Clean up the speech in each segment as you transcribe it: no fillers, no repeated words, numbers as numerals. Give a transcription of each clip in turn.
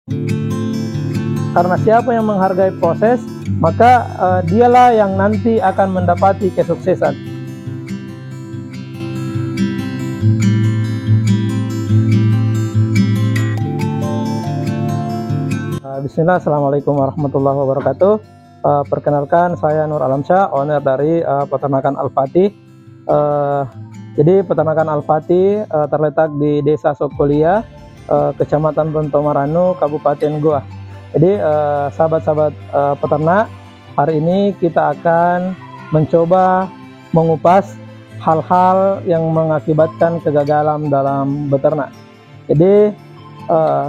Karena siapa yang menghargai proses, maka dialah yang nanti akan mendapati kesuksesan. Bismillah, Assalamualaikum warahmatullahi wabarakatuh. Perkenalkan, saya Nur Alamsyah, owner dari peternakan Al-Fatih. Jadi peternakan Al-Fatih terletak di Desa Sokolia, Kecamatan Bentomaranu, Kabupaten Goa. Jadi sahabat-sahabat peternak, hari ini kita akan mencoba mengupas hal-hal yang mengakibatkan kegagalan dalam beternak. Jadi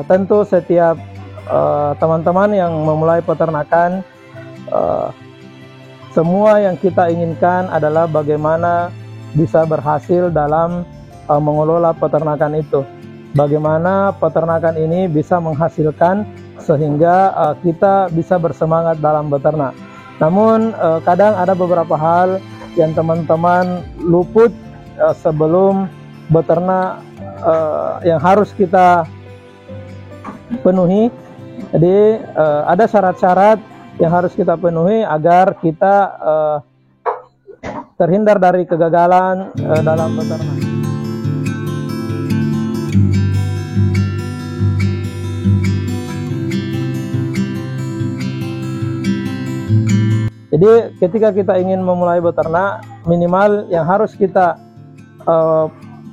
tentu setiap teman-teman yang memulai peternakan, semua yang kita inginkan adalah bagaimana bisa berhasil dalam mengelola peternakan itu. Bagaimana peternakan ini bisa menghasilkan sehingga kita bisa bersemangat dalam beternak. Namun kadang ada beberapa hal yang teman-teman luput sebelum beternak yang harus kita penuhi. Jadi ada syarat-syarat yang harus kita penuhi agar kita terhindar dari kegagalan dalam beternak. Jadi ketika kita ingin memulai beternak, minimal yang harus kita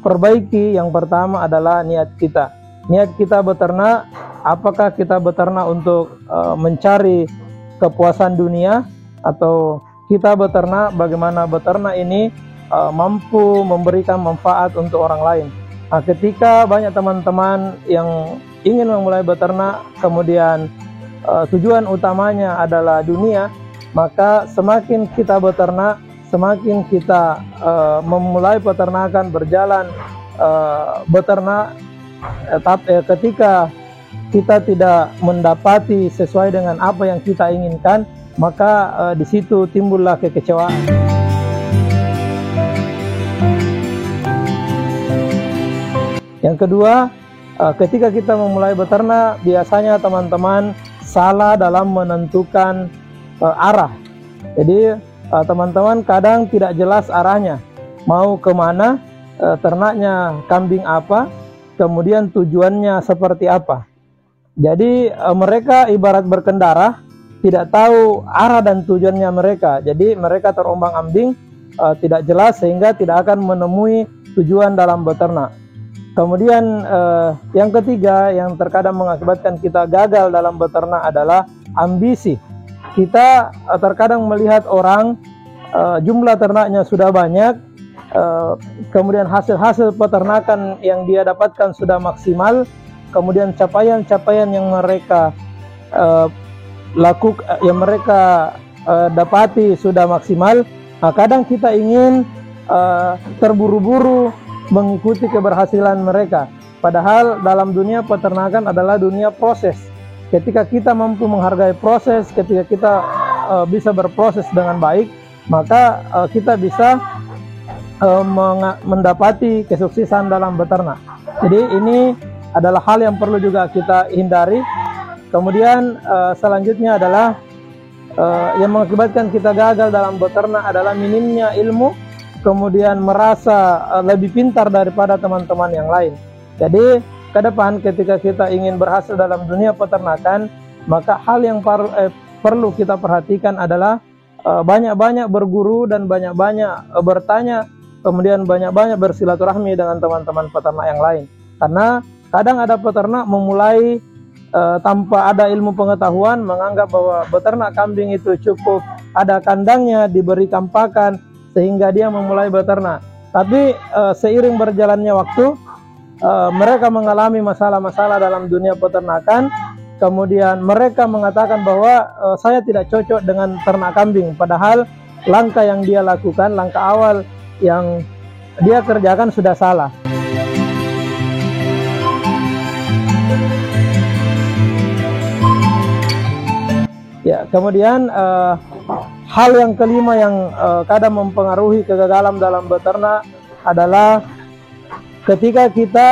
perbaiki yang pertama adalah niat kita. Niat kita beternak, apakah kita beternak untuk mencari kepuasan dunia, atau kita beternak bagaimana beternak ini mampu memberikan manfaat untuk orang lain. Nah, ketika banyak teman-teman yang ingin memulai beternak, kemudian tujuan utamanya adalah dunia, maka semakin kita beternak, semakin kita memulai peternakan berjalan beternak, ketika kita tidak mendapati sesuai dengan apa yang kita inginkan, maka di situ timbullah kekecewaan. Yang kedua, ketika kita memulai beternak, biasanya teman-teman salah dalam menentukan arah. Jadi teman-teman kadang tidak jelas arahnya, mau kemana, ternaknya kambing apa, kemudian tujuannya seperti apa. Jadi mereka ibarat berkendara, tidak tahu arah dan tujuannya mereka. Jadi mereka terombang-ambing, tidak jelas, sehingga tidak akan menemui tujuan dalam beternak. Kemudian yang ketiga yang terkadang mengakibatkan kita gagal dalam beternak adalah ambisi. Kita terkadang melihat orang jumlah ternaknya sudah banyak, kemudian hasil-hasil peternakan yang dia dapatkan sudah maksimal, kemudian capaian-capaian yang mereka dapati sudah maksimal. Nah, kadang kita ingin terburu-buru mengikuti keberhasilan mereka, padahal dalam dunia peternakan adalah dunia proses. Ketika kita mampu menghargai proses, ketika kita bisa berproses dengan baik, maka kita bisa mendapati kesuksesan dalam beternak. Jadi ini adalah hal yang perlu juga kita hindari. Kemudian selanjutnya adalah yang mengakibatkan kita gagal dalam beternak adalah minimnya ilmu, kemudian merasa lebih pintar daripada teman-teman yang lain. Jadi ke depan ketika kita ingin berhasil dalam dunia peternakan, maka hal yang perlu kita perhatikan adalah banyak-banyak berguru dan banyak-banyak bertanya, kemudian banyak-banyak bersilaturahmi dengan teman-teman peternak yang lain. Karena kadang ada peternak memulai tanpa ada ilmu pengetahuan, menganggap bahwa beternak kambing itu cukup ada kandangnya, diberikan pakan, sehingga dia memulai beternak. Tapi seiring berjalannya waktu, mereka mengalami masalah-masalah dalam dunia peternakan. Kemudian mereka mengatakan bahwa saya tidak cocok dengan ternak kambing, padahal langkah yang dia lakukan, langkah awal yang dia kerjakan sudah salah. Ya, kemudian hal yang kelima yang kadang mempengaruhi kegagalan dalam beternak adalah ketika kita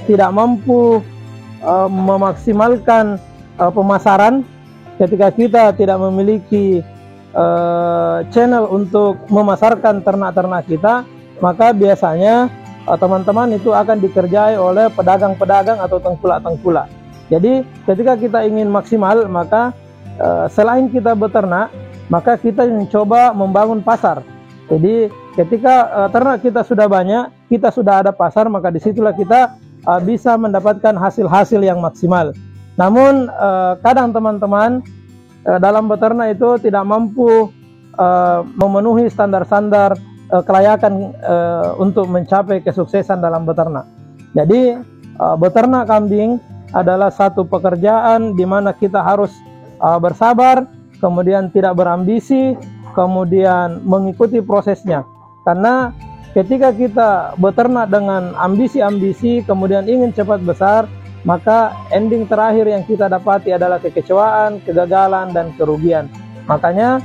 tidak mampu memaksimalkan pemasaran, ketika kita tidak memiliki channel untuk memasarkan ternak-ternak kita, maka biasanya teman-teman itu akan dikerjai oleh pedagang-pedagang atau tengkulak-tengkulak. Jadi ketika kita ingin maksimal, maka selain kita beternak, maka kita mencoba membangun pasar. Jadi ketika ternak kita sudah banyak, kita sudah ada pasar, maka disitulah kita bisa mendapatkan hasil-hasil yang maksimal. Namun kadang teman-teman dalam beternak itu tidak mampu memenuhi standar-standar kelayakan untuk mencapai kesuksesan dalam beternak. Jadi beternak kambing adalah satu pekerjaan di mana kita harus bersabar, kemudian tidak berambisi, kemudian mengikuti prosesnya. Karena ketika kita beternak dengan ambisi-ambisi, kemudian ingin cepat besar, maka ending terakhir yang kita dapati adalah kekecewaan, kegagalan, dan kerugian. Makanya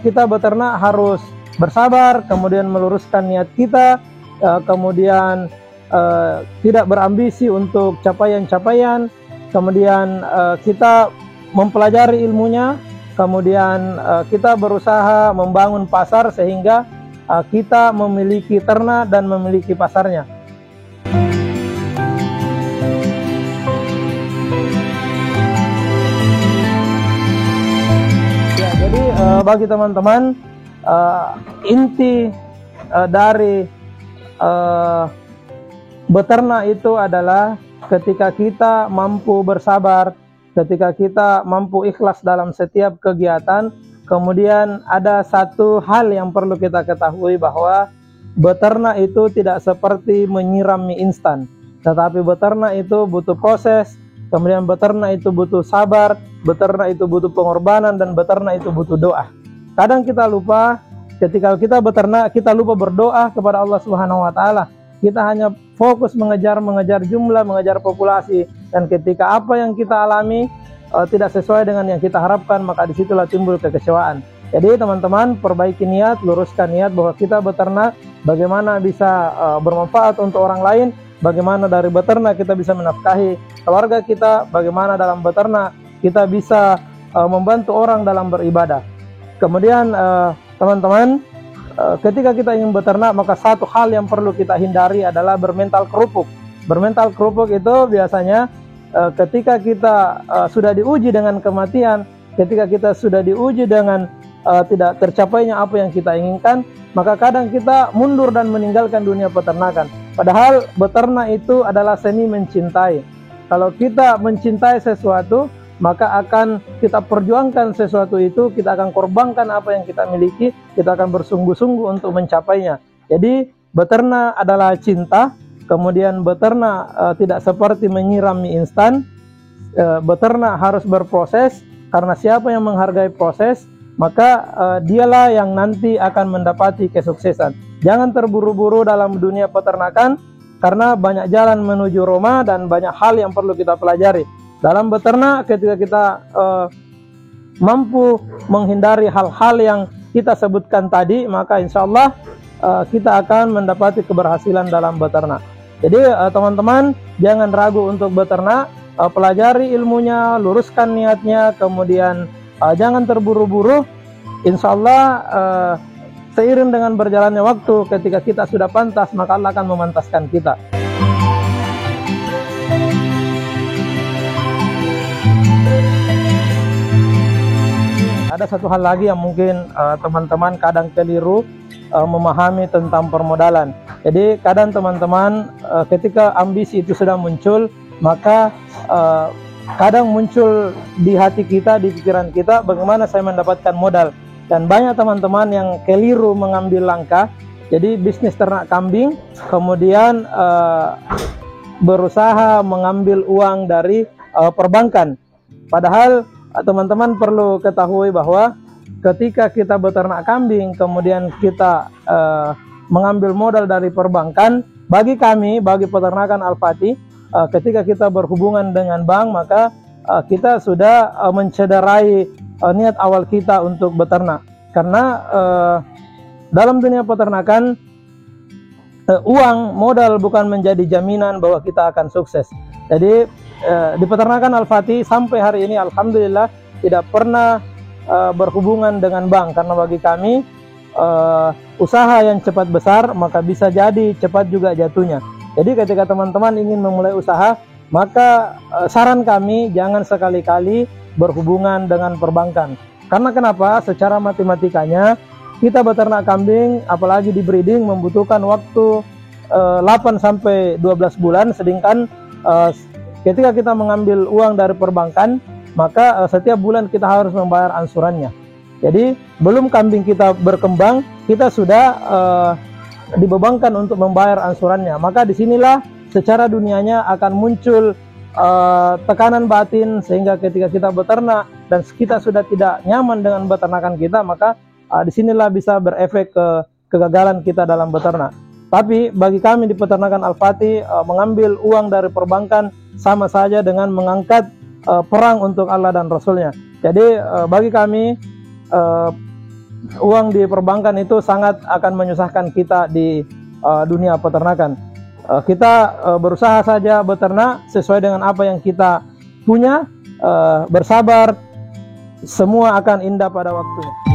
kita beternak harus bersabar, kemudian meluruskan niat kita, kemudian tidak berambisi untuk capaian-capaian, kemudian kita mempelajari ilmunya, kemudian kita berusaha membangun pasar sehingga kita memiliki ternak dan memiliki pasarnya. Ya, jadi bagi teman-teman, inti dari beternak itu adalah ketika kita mampu bersabar, ketika kita mampu ikhlas dalam setiap kegiatan. Kemudian ada satu hal yang perlu kita ketahui, bahwa beternak itu tidak seperti menyiram mie instan, tetapi beternak itu butuh proses, kemudian beternak itu butuh sabar, beternak itu butuh pengorbanan, dan beternak itu butuh doa. Kadang kita lupa, ketika kita beternak, kita lupa berdoa kepada Allah Subhanahu wa Ta'ala. Kita hanya fokus mengejar jumlah, mengejar populasi, dan ketika apa yang kita alami tidak sesuai dengan yang kita harapkan, maka disitulah timbul kekecewaan. Jadi teman-teman, perbaiki niat, luruskan niat bahwa kita beternak bagaimana bisa bermanfaat untuk orang lain, bagaimana dari beternak kita bisa menafkahi keluarga kita, bagaimana dalam beternak kita bisa membantu orang dalam beribadah. Kemudian teman-teman, ketika kita ingin beternak, maka satu hal yang perlu kita hindari adalah bermental kerupuk. Bermental kerupuk itu biasanya ketika kita sudah diuji dengan kematian, ketika kita sudah diuji dengan tidak tercapainya apa yang kita inginkan, maka kadang kita mundur dan meninggalkan dunia peternakan. Padahal beternak itu adalah seni mencintai. Kalau kita mencintai sesuatu, maka akan kita perjuangkan sesuatu itu, kita akan korbankan apa yang kita miliki, kita akan bersungguh-sungguh untuk mencapainya. Jadi beternak adalah cinta. Kemudian beternak tidak seperti menyiram mie instan. Beternak harus berproses, karena siapa yang menghargai proses, maka dialah yang nanti akan mendapati kesuksesan. Jangan terburu-buru dalam dunia peternakan, karena banyak jalan menuju Roma dan banyak hal yang perlu kita pelajari. Dalam beternak, ketika kita mampu menghindari hal-hal yang kita sebutkan tadi, maka insya Allah kita akan mendapati keberhasilan dalam beternak. Jadi teman-teman, jangan ragu untuk beternak, pelajari ilmunya, luruskan niatnya, kemudian jangan terburu-buru. Insya Allah seiring dengan berjalannya waktu, ketika kita sudah pantas, maka Allah akan memantaskan kita. Ada satu hal lagi yang mungkin teman-teman kadang keliru memahami tentang permodalan. Jadi kadang teman-teman ketika ambisi itu sudah muncul, maka kadang muncul di hati kita, di pikiran kita, bagaimana saya mendapatkan modal. Dan banyak teman-teman yang keliru mengambil langkah. Jadi bisnis ternak kambing, kemudian berusaha mengambil uang dari perbankan. Padahal teman-teman perlu ketahui bahwa ketika kita beternak kambing, kemudian kita mengambil modal dari perbankan, bagi kami, bagi peternakan Al-Fatih, ketika kita berhubungan dengan bank, maka kita sudah mencederai niat awal kita untuk beternak. Karena dalam dunia peternakan, uang modal bukan menjadi jaminan bahwa kita akan sukses. Jadi di peternakan Al-Fatih sampai hari ini alhamdulillah tidak pernah berhubungan dengan bank, karena bagi kami usaha yang cepat besar maka bisa jadi cepat juga jatuhnya. Jadi ketika teman-teman ingin memulai usaha, maka saran kami jangan sekali-kali berhubungan dengan perbankan. Karena kenapa? Secara matematikanya kita beternak kambing apalagi di breeding membutuhkan waktu 8 sampai 12 bulan, sedangkan ketika kita mengambil uang dari perbankan maka setiap bulan kita harus membayar angsurannya. Jadi belum kambing kita berkembang, kita sudah dibebankan untuk membayar angsurannya. Maka disinilah secara dunianya akan muncul tekanan batin, sehingga ketika kita beternak dan kita sudah tidak nyaman dengan beternakan kita, maka disinilah bisa berefek ke kegagalan kita dalam beternak. Tapi bagi kami di peternakan Al-Fatih, mengambil uang dari perbankan sama saja dengan mengangkat perang untuk Allah dan Rasulnya. Jadi bagi kami uang di perbankan itu sangat akan menyusahkan kita di dunia peternakan. Kita berusaha saja beternak sesuai dengan apa yang kita punya, bersabar, semua akan indah pada waktunya.